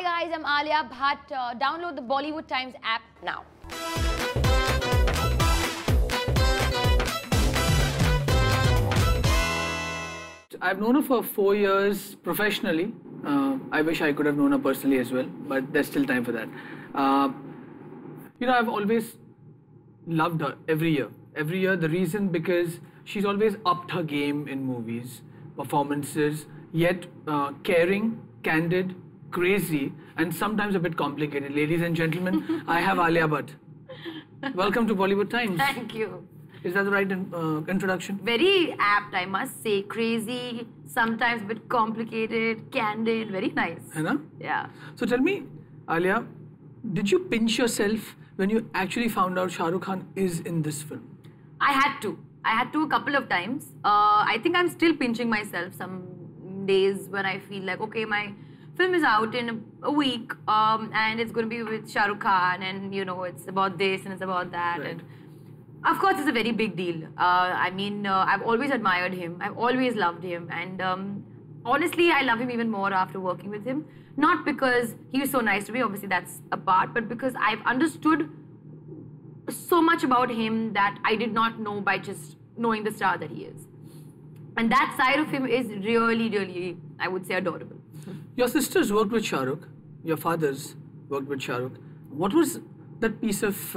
Hi guys, I'm Alia Bhatt. Download the Bollywood Times app now. I've known her for 4 years professionally. I wish I could have known her personally as well, but there's still time for that. I've always loved her every year. Every year, the reason because she's always upped her game in movies, performances, yet caring, candid, crazy, and sometimes a bit complicated. Ladies and gentlemen, I have Alia Bhatt. Welcome to Bollywood Times. Thank you. Is that the right introduction? Very apt, I must say. Crazy, sometimes a bit complicated, candid, very nice. Hai? Yeah. So tell me, Alia, did you pinch yourself when you actually found out Shah Rukh Khan is in this film? I had to. I had to a couple of times. I think I'm still pinching myself some days when I feel like, okay, my film is out in a week and it's going to be with Shah Rukh Khan and, it's about this and it's about that. Right. And of course, it's a very big deal. I've always admired him. I've always loved him. And honestly, I love him even more after working with him. Not because he was so nice to me, obviously that's a part, but because I've understood so much about him that I did not know by just knowing the star that he is. And that side of him is really, really, I would say, adorable. Your sisters worked with Shah Rukh. Your fathers worked with Shah Rukh. What was that piece of,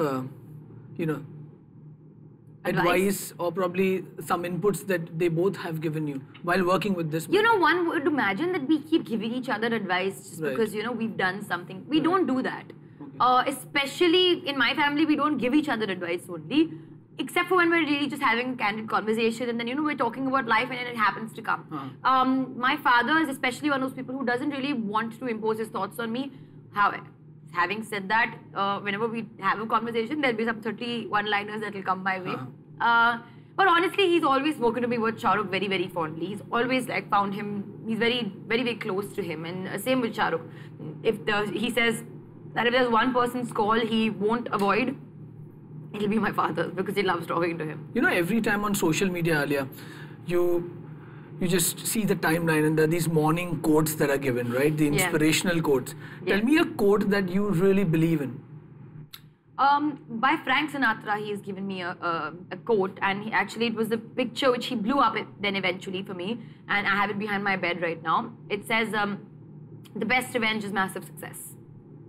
advice or probably some inputs that they both have given you while working with this movie? One would imagine that we keep giving each other advice just because, we've done something. We don't do that. Okay. Especially in my family, we don't give each other advice only. Except for when we're really just having a candid conversation and then, we're talking about life and then it happens to come. My father is especially one of those people who doesn't really want to impose his thoughts on me. However, having said that, whenever we have a conversation, there'll be some 31-liners that will come my way. But honestly, he's always spoken to me about Shah Rukh very, very fondly. He's always found him, he's very, very, very close to him. And same with Shah Rukh. He says that if there's one person's call he won't avoid, it'll be my father because he loves talking to him. Every time on social media, Alia, you just see the timeline and there are these morning quotes that are given, right? The inspirational quotes. Tell me a quote that you really believe in. By Frank Sinatra, he's given me a quote, and actually it was the picture which he blew up then eventually for me, and I have it behind my bed right now. It says, the best revenge is massive success.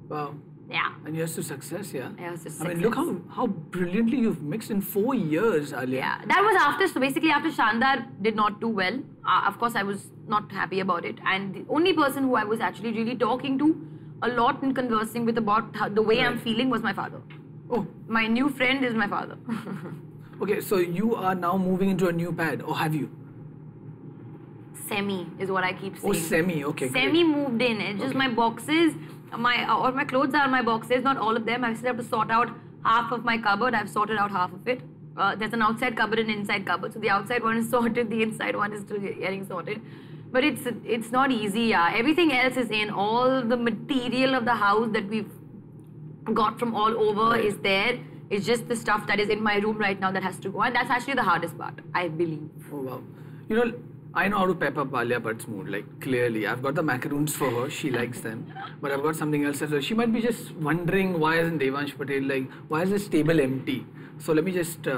Wow. Yeah. And yes to success, yeah? Yes to success. I mean, look how brilliantly you've mixed in 4 years, Alia. Yeah, that was after Shandar did not do well. Of course, I was not happy about it. And the only person who I was actually really talking to a lot and conversing with about the way I'm feeling was my father. Oh. My new friend is my father. Okay, so you are now moving into a new pad, or have you? Semi is what I keep saying. Oh, semi, okay. Semi moved in. It's just my boxes. All my clothes are in my boxes, not all of them. I still have to sort out half of my cupboard. I've sorted out half of it. There's an outside cupboard and an inside cupboard. So the outside one is sorted, the inside one is still getting sorted. But it's not easy, yeah. Everything else is in. All the material of the house that we've got from all over is there. It's just the stuff that is in my room right now that has to go. And that's actually the hardest part, I believe. Oh, wow. I know how to pep up Alia Bhatt's mood, clearly. I've got the macaroons for her, she likes them. But I've got something else as well. She might be just wondering why isn't Devansh Patel, why is this table empty? So let me just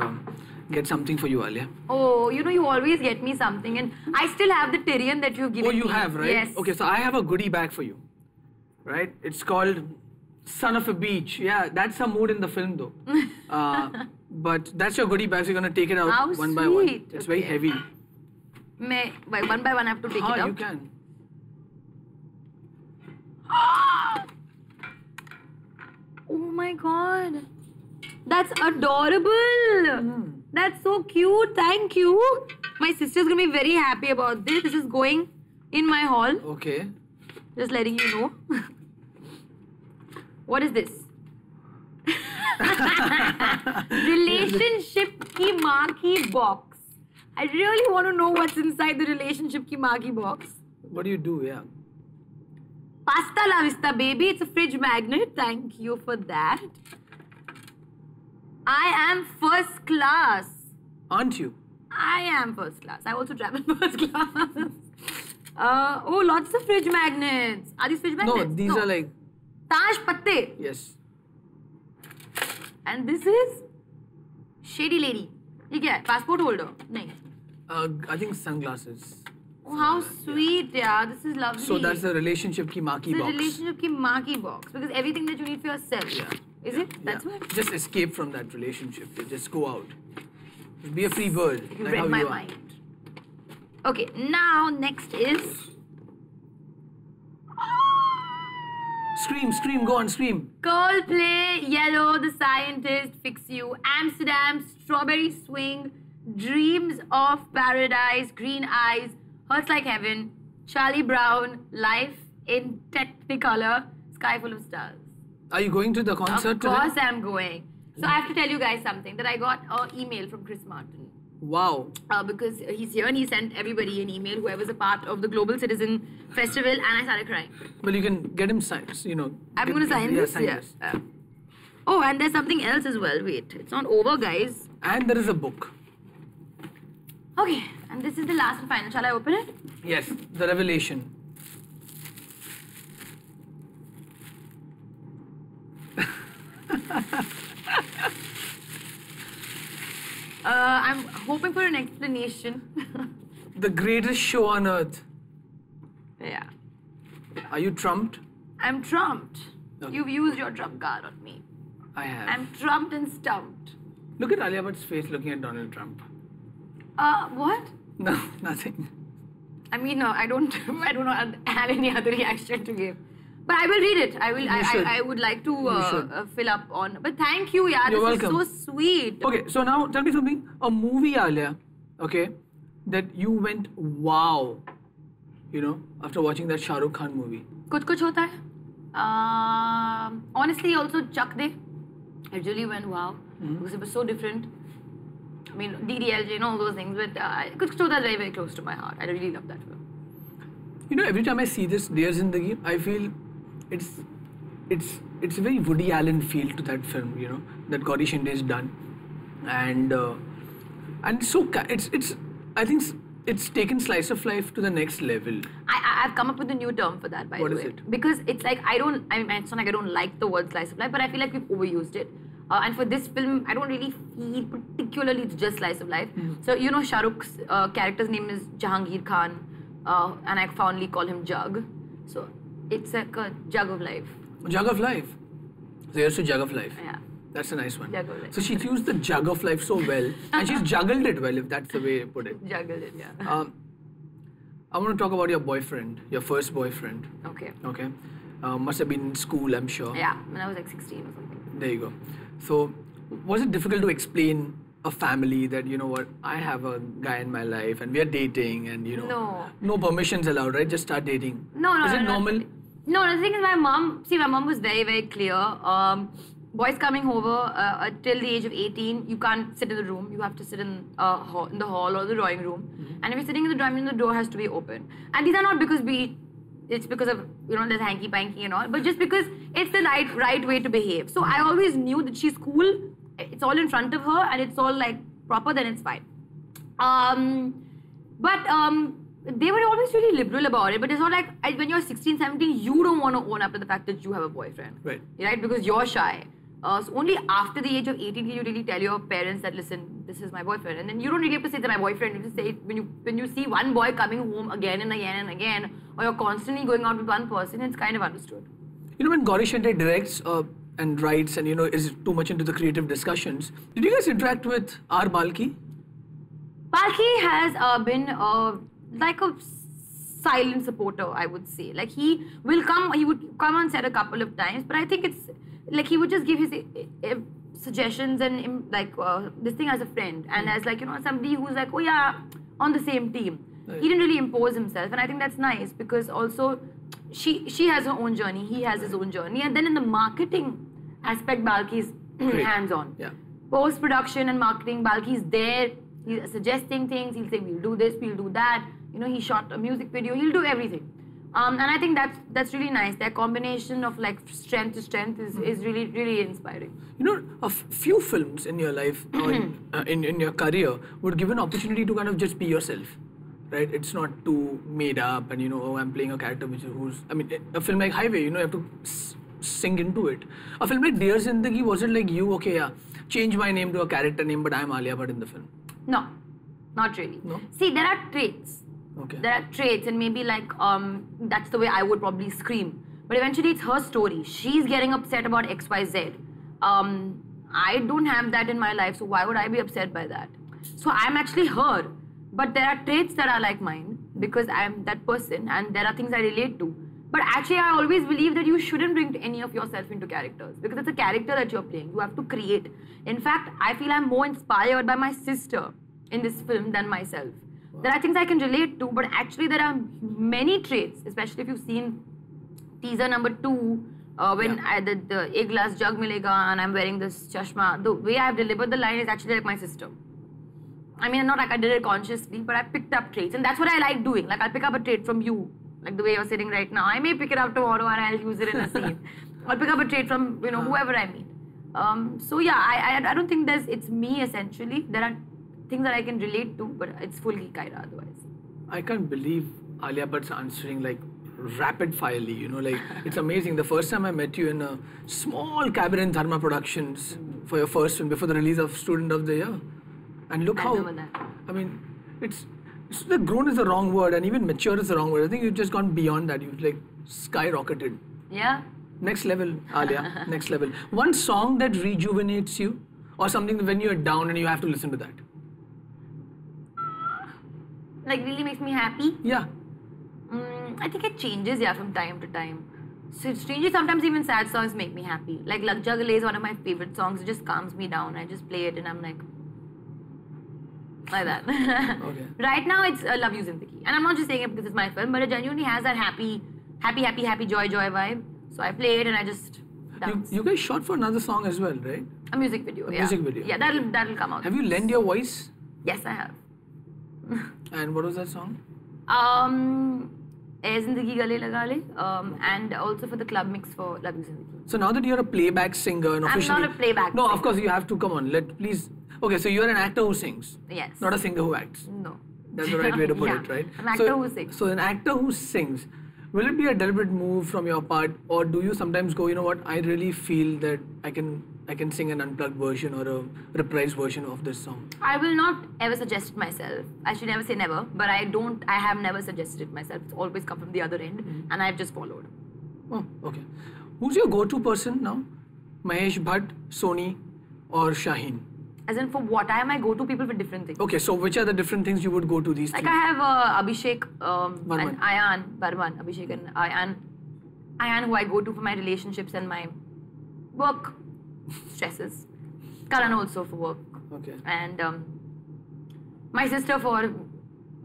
get something for you, Alia. Oh, you always get me something. And I still have the Tyrion that you've given me. Oh, you have, right? Yes. Okay, so I have a goodie bag for you. Right? It's called Son of a Beach. Yeah, that's a mood in the film though. But that's your goodie bag, so you're going to take it out one by one. It's very heavy. One by one I have to take it out? You can. Oh my god. That's adorable. That's so cute. Thank you. My sister's going to be very happy about this. This is going in my hall. Okay. Just letting you know. What is this? Relationship ki marquee box. I really want to know what's inside the relationship ki marquee box. What do you do, yeah? Pasta la vista, baby. It's a fridge magnet. Thank you for that. I am first class. Aren't you? I am first class. I also travel first class. Oh, lots of fridge magnets. Are these fridge magnets? No, these are like... Taj Patte. Yes. And this is Shady Lady. ये क्या है? Passport holder? नहीं. I think sunglasses. Oh, how sweet, yeah. This is lovely. So that's the relationship ki maa ki box. The relationship ki maa ki box. Because everything that you need for yourself. Yeah. Is it? That's what? Just escape from that relationship. Just go out. Be a free bird. You like read how my you are. mind. Okay, now next is... Scream, go on, scream. Coldplay, Yellow, The Scientist, Fix You, Amsterdam, Strawberry Swing, Dreams of Paradise, Green Eyes, Hurts Like Heaven, Charlie Brown, Life in Technicolor, Sky Full of Stars. Are you going to the concert today? Of course I'm going. So I have to tell you guys something, that I got an email from Chris Martin. Wow. Because he's here and he sent everybody an email, whoever's a part of the Global Citizen Festival, and I started crying. Well, you can get him signed, I'm going to sign this? Sign this. Oh, and there's something else as well. Wait, it's not over, guys. And there is a book. Okay, and this is the last and final. Shall I open it? Yes, The Revelation. I'm hoping for an explanation. The greatest show on earth. Yeah. Are you trumped? I'm trumped. Okay. You've used your trump card on me. I have. I'm trumped and stumped. Look at Alia Bhatt's face looking at Donald Trump. What? No, nothing. I mean, no, I don't have any other reaction to give. But I will read it. I would like to fill up on. But thank you, yeah. You're this welcome. is so sweet. Okay, so now tell me something. A movie, Alia, okay, that you went wow, after watching that Shah Rukh Khan movie. Kuch hota hai. Honestly, also Chak De. I really went wow. Because it was so different. I mean, DDLJ, all those things. But Kuch hota is very, very close to my heart. I really love that film. Every time I see this Dear Zindagi, I feel it's a very Woody Allen feel to that film, that Gauri Shinde has done, and so it's I think it's taken slice of life to the next level. I've come up with a new term for that, by the way. What is it? Because it's like it's not like I don't like the word slice of life, but I feel like we've overused it. And for this film, I don't really feel particularly it's just slice of life. So Shah Rukh's character's name is Jahangir Khan, and I fondly call him Jug. So it's like a jug of life. Jug of life. So here's to Jug of life. Yeah. That's a nice one. Jug of life. So she's used the jug of life so well, and she's juggled it well, if that's the way to put it. Juggled it, yeah. I want to talk about your boyfriend, your first boyfriend. Okay. Okay. Must have been in school, I'm sure. Yeah, when I was like 16 or something. There you go. So, was it difficult to explain a family that, I have a guy in my life and we are dating and, no permissions allowed, right? Just start dating. No. Is it normal? No, the thing is my mom was very, very clear. Boys coming over till the age of 18, you can't sit in the room. You have to sit in the hall or the drawing room. And if you're sitting in the drawing room, the door has to be open. And these are not because it's because of, there's hanky-panky and all, but just because it's the right way to behave. So I always knew that she's cool, it's all in front of her, and it's all like proper, then it's fine. But they were always really liberal about it, but it's not like when you're 16, 17, you don't want to own up to the fact that you have a boyfriend. Right? Because you're shy. So only after the age of 18 can you really tell your parents that, listen, this is my boyfriend. And then you don't really have to say that my boyfriend. You just say it when you see one boy coming home again and again and again, or you're constantly going out with one person, it's kind of understood. When Gauri Shinde directs and writes and, is too much into the creative discussions, did you guys interact with R. Balki? Balki has been like a silent supporter, I would say. Like he would come on set a couple of times, but I think it's like he would just give his suggestions and this thing as a friend and as somebody who's like, oh yeah, on the same team. Right. He didn't really impose himself, and I think that's nice because also she has her own journey, he has his own journey, and then in the marketing aspect, Balki's hands-on. Yeah. Post-production and marketing, Balki's there, he's suggesting things, he'll say we'll do this, we'll do that. He shot a music video, he'll do everything. And I think that's really nice. Their combination of strength to strength is really, really inspiring. A few films in your life, or in your career, would give an opportunity to kind of just be yourself. right? It's not too made up and I'm playing a character a film like Highway, you have to sink into it. A film like Dear Zindagi, was it like you, okay, yeah, change my name to a character name, but I'm Alia Bhatt in the film? No, not really. No? See, there are traits. Okay. There are traits, and maybe like that's the way I would probably scream. But eventually, it's her story. She's getting upset about X, Y, Z. I don't have that in my life, so why would I be upset by that? So I'm actually her, but there are traits that are like mine because I'm that person, and there are things I relate to. But actually, I always believe that you shouldn't bring any of yourself into characters because it's a character that you're playing. You have to create. In fact, I feel I'm more inspired by my sister in this film than myself. Wow. There are things I can relate to, but actually there are many traits, especially if you've seen teaser number 2, when I did the Ek Glass Jug Milega and I'm wearing this chashma. The way I've delivered the line is actually like my sister. I mean, not like I did it consciously, but I picked up traits, and that's what I like doing. Like, I'll pick up a trait from you, like the way you're sitting right now. I may pick it up tomorrow and I'll use it in a scene. I'll pick up a trait from, whoever I meet. So yeah, I don't think it's me essentially. There are things that I can relate to, but it's fully Kaira otherwise. I can't believe Alia Bhatt's answering like rapid firely, like it's amazing. The first time I met you in a small cabin in Dharma Productions for your first film before the release of Student of the Year. And look how, I mean, it's like grown is the wrong word and even mature is the wrong word. I think you've just gone beyond that. You've like skyrocketed. Yeah. Next level, Alia. Next level. One song that rejuvenates you or something when you're down and you have to listen to that. Like really makes me happy? Yeah. I think it changes, from time to time. So it's strangely, sometimes even sad songs make me happy. Like Lag Ja Gale is one of my favorite songs. It just calms me down. I just play it and I'm like that. Okay. Right now it's Love You Zindagi. And I'm not just saying it because it's my film, but it genuinely has that happy, joy vibe. So I play it and I just dance. You guys shot for another song as well, right? A music video, Music video. Yeah, that'll come out. Have you lent your voice? Yes, I have. And what was that song? Zindagi Gale Laga Le, and also for the club mix for Love You Zindagi. So now that you're a playback singer and officially... I'm not a playback No, singer. of course you have to, come on, please... Okay, so you're an actor who sings. Yes. Not a singer who acts. No. That's the right way to put it, right? An actor who sings. So an actor who sings, will it be a deliberate move from your part, or do you sometimes go, you know what, I really feel that I can sing an unplugged version or a reprised version of this song? I will not ever suggest it myself. I should never say never, but I have never suggested it myself. It's always come from the other end, and I've just followed. Oh, okay. Who's your go-to person now? Mahesh Bhatt, Soni, or Shaheen? As in, for what? I have my go-to people for different things. Okay, so which are the different things you would go to these like three? I have Abhishek and Ayan Barman. Abhishek and Ayan, who I go to for my relationships and my work stresses. Karan also for work. Okay. And my sister for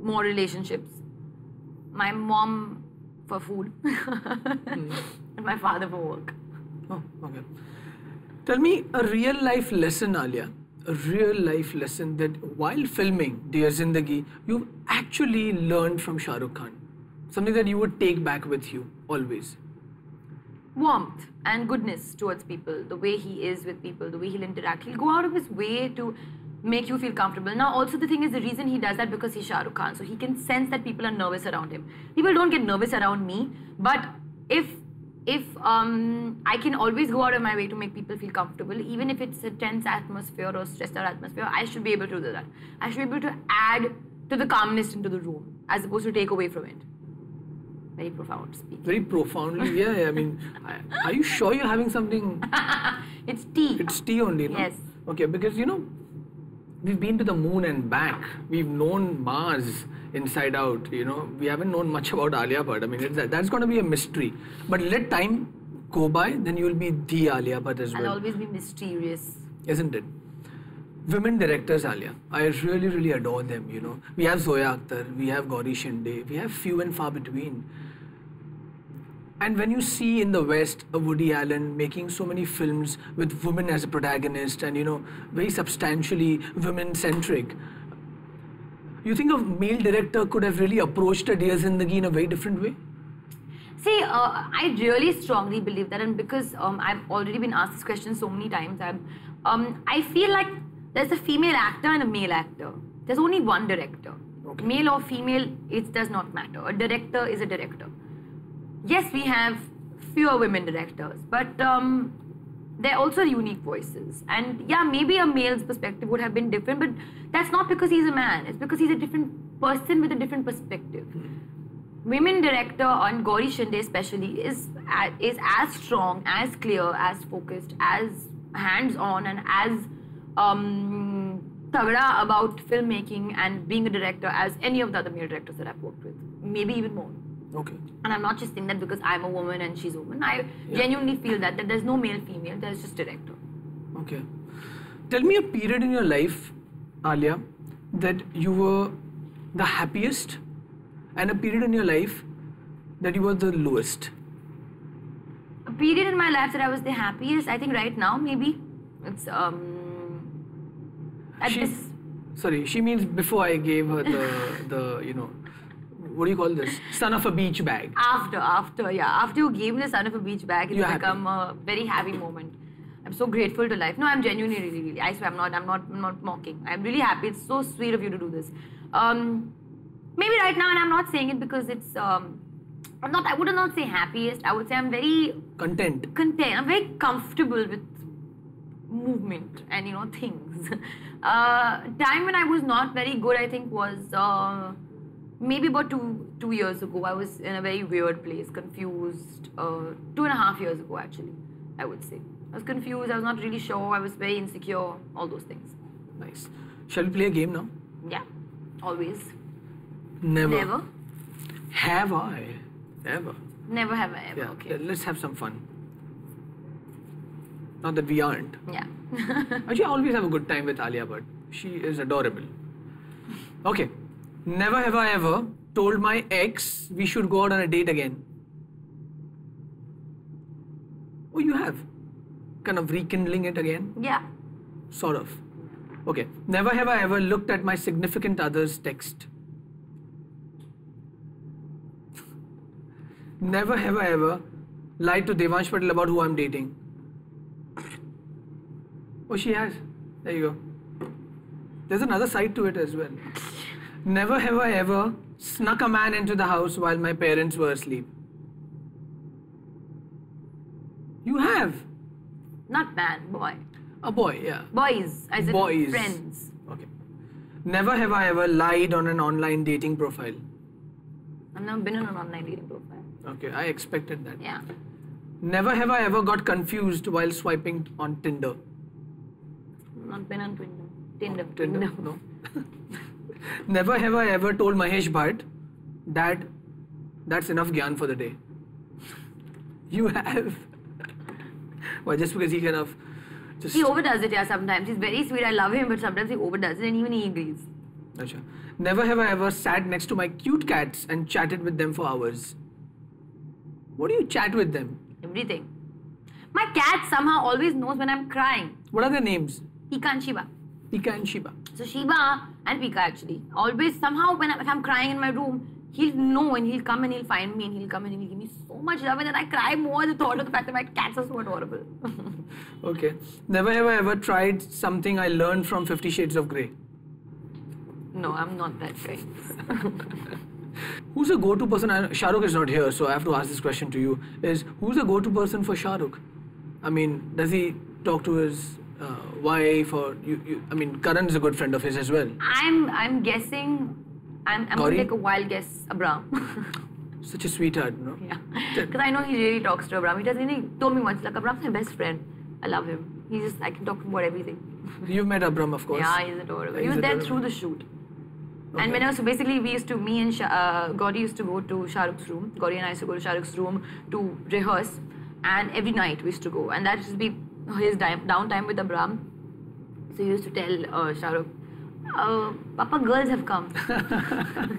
more relationships. My mom for food. And my father for work. Oh, okay. Tell me a real life lesson, Alia. A real life lesson that while filming Dear Zindagi, you actually learned from Shah Rukh Khan. Something that you would take back with you always. Warmth and goodness towards people. The way he is with people, the way he'll interact. He'll go out of his way to make you feel comfortable. Now, also the thing is, the reason he does that because he's Shah Rukh Khan. So he can sense that people are nervous around him. People don't get nervous around me. But if I can always go out of my way to make people feel comfortable, even if it's a tense atmosphere or stressed out atmosphere, I should be able to do that. I should be able to add to the calmness into the room as opposed to take away from it. Very profound speech. Very profoundly, yeah. I mean, are you sure you're having something? It's tea. It's tea only, no? Yes. Okay, because we've been to the moon and back. We've known Mars inside out, We haven't known much about Alia Bhatt. I mean, that's going to be a mystery. But let time go by, then you'll be the Alia Bhatt as well. I'll always be mysterious. Isn't it? Women directors, Alia. I really, really adore them, We have Zoya Akhtar, we have Gauri Shinde, we have few and far between. And when you see in the West a Woody Allen making so many films with women as a protagonist and, very substantially women-centric, you think a male director could have really approached a Dear Zindagi in a very different way? See, I really strongly believe that, and because I've already been asked this question so many times, I feel like there's a female actor and a male actor. There's only one director. Okay. Male or female, it does not matter. A director is a director. Yes, we have fewer women directors, but they're also unique voices. And yeah, maybe a male's perspective would have been different, but that's not because he's a man. It's because he's a different person with a different perspective. Women director on Gauri Shinde especially is as strong, as clear, as focused, as hands-on, and as tagda about filmmaking and being a director as any of the other male directors that I've worked with. Maybe even more. Okay. And I'm not just saying that because I'm a woman and she's a woman. I genuinely feel that there's no male, female, there's just director. Okay. Tell me a period in your life, Alia, that you were the happiest, and a period in your life that you were the lowest. A period in my life that I was the happiest, I think right now maybe. It's she means before I gave her the you know, what do you call this? Son of a beach bag. After you gave me the son of a beach bag, it's You're become a very happy moment. I'm so grateful to life. No, I'm genuinely really. I swear I'm not mocking. I'm really happy. It's so sweet of you to do this. Maybe right now, and I'm not saying it because it's I would not say happiest. I would say I'm very content. I'm very comfortable with movement and things. Time when I was not very good, I think, was maybe about two years ago. I was in a very weird place, confused. 2.5 years ago, actually, I would say. I was confused. I was not really sure. I was very insecure. All those things. Nice. Shall we play a game now? Yeah, always. Never. Have I ever? Never have I ever. Yeah. Okay. Let's have some fun. Not that we aren't. Yeah. Actually, I always have a good time with Alia Bhatt. She is adorable. Okay. Never have I ever told my ex we should go out on a date again. Oh, you have? Kind of rekindling it again? Yeah. Sort of. Okay. Never have I ever looked at my significant other's text. Never have I ever lied to Devansh Patel about who I'm dating. Oh, she has. There you go. There's another side to it as well. Never have I ever snuck a man into the house while my parents were asleep. You have. Not man, boy. A boy, yeah. Boys, as in Boys. friends. Okay. Never have I ever lied on an online dating profile. I've never been on an online dating profile. Okay, I expected that. Yeah. Never have I ever got confused while swiping on Tinder. Not been on Tinder. Tinder? No. Never have I ever told Mahesh Bhatt that that's enough gyan for the day. You have. Well, just because he kind of just... He overdoes it, yeah, sometimes. He's very sweet, I love him, but sometimes he overdoes it and even he agrees. Achha. Never have I ever sat next to my cute cats and chatted with them for hours. What do you chat with them? Everything. My cat somehow always knows when I'm crying. What are their names? Pika and Shiba. Pika and Shiba. So Shiba and Pika actually. Always somehow if I'm crying in my room, he'll know and he'll come and he'll find me and he'll come and he'll give me so much love and then I cry more at the thought of the fact that my cats are so adorable. Okay. Never have I ever tried something I learned from 50 Shades of Grey. No, I'm not that kind. Who's a go-to person? Shah Rukh is not here, so I have to ask this question to you. Who's a go-to person for Shah Rukh? I mean, does he talk to his wife or I mean, Karan is a good friend of his as well. I'm guessing. I'm going to take a wild guess. Abram. Such a sweetheart, no? Yeah. Because I know he really talks to Abram. He doesn't. He told me once, like, Abram's my best friend. I love him. I can talk to him about everything. You've met Abram, of course. Yeah, he's adorable. He was there through the shoot. Okay. And so basically me and Gauri used to go to Shah Rukh's room. Gauri and I used to go to Shah Rukh's room to rehearse. And every night we used to go. And that used to be his downtime with Abram. So he used to tell Shah Rukh, Papa, girls have come.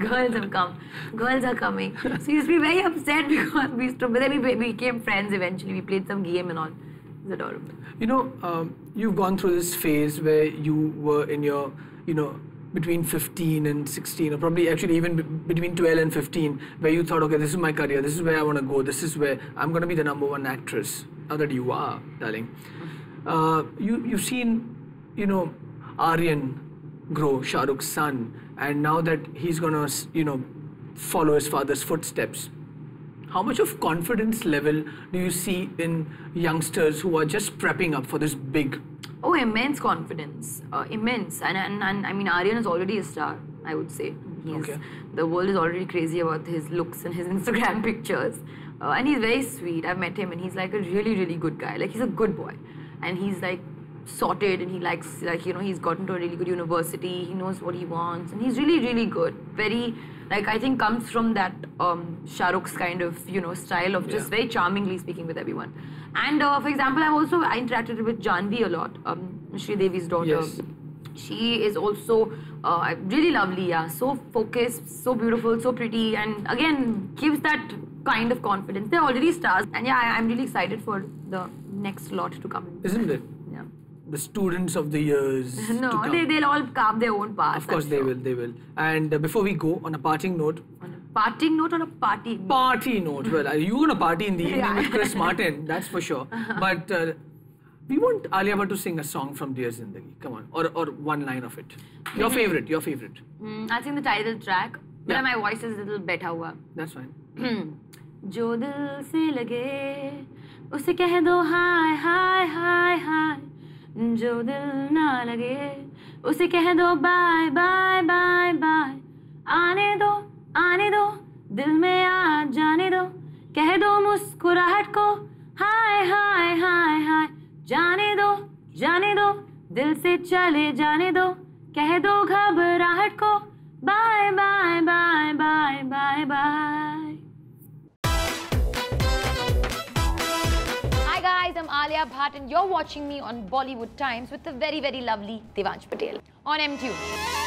Girls have come. Girls are coming. So he used to be very upset because but then we became friends eventually. We played some game and all. It's adorable. You know, you've gone through this phase where you were in your, between 15 and 16, or probably actually even between 12 and 15, where you thought, okay, this is my career, this is where I want to go, this is where I'm going to be the #1 actress. Now that you are, darling. You've seen, Aryan grow, Shah Rukh's son. and now that he's gonna, follow his father's footsteps, how much of confidence level do you see in youngsters who are just prepping up for this big? Oh, immense confidence, immense. And I mean, Aryan is already a star, I would say. The world is already crazy about his looks and his Instagram pictures. And he's very sweet. I've met him and he's like a really, really good guy. Like, he's a good boy. And he's like sorted and he likes, he's gotten to a really good university. He knows what he wants and he's really, really good. Very, I think comes from that Shah Rukh's kind of, style of just very charmingly speaking with everyone. And for example, I interacted with Janvi a lot, Shri Devi's daughter. Yes. She is also really lovely, so focused, so beautiful, so pretty, and again, gives that kind of confidence. They're already stars, and I'm really excited for the next lot to come. Isn't it? Yeah. The students of the years. No, to come. they'll all carve their own path. Of course, they will. And before we go, on a parting note. On a parting note or a party note? Party note. Well, you're going to party in the evening with Chris Martin, that's for sure. But we want Alia Bhatt to sing a song from Dear Zindagi. Come on. Or one line of it. Your favorite. I'll sing the title track. But my voice is a little better. That's fine. जो दिल से लगे उसे कह दो हाय हाय हाय हाय, जो दिल ना लगे उसे कह दो बाय बाय बाय बाय, आने दो दिल में आ जाने दो, कह दो मुस्कुराहट को हाय हाय हाय हाय, जाने दो दिल से चले जाने दो, कह दो घबराहट को bye bye bye bye bye bye. Hi guys, I'm Alia Bhatt and you're watching me on Bollywood Times with the very, very lovely Devansh Patel on MTV.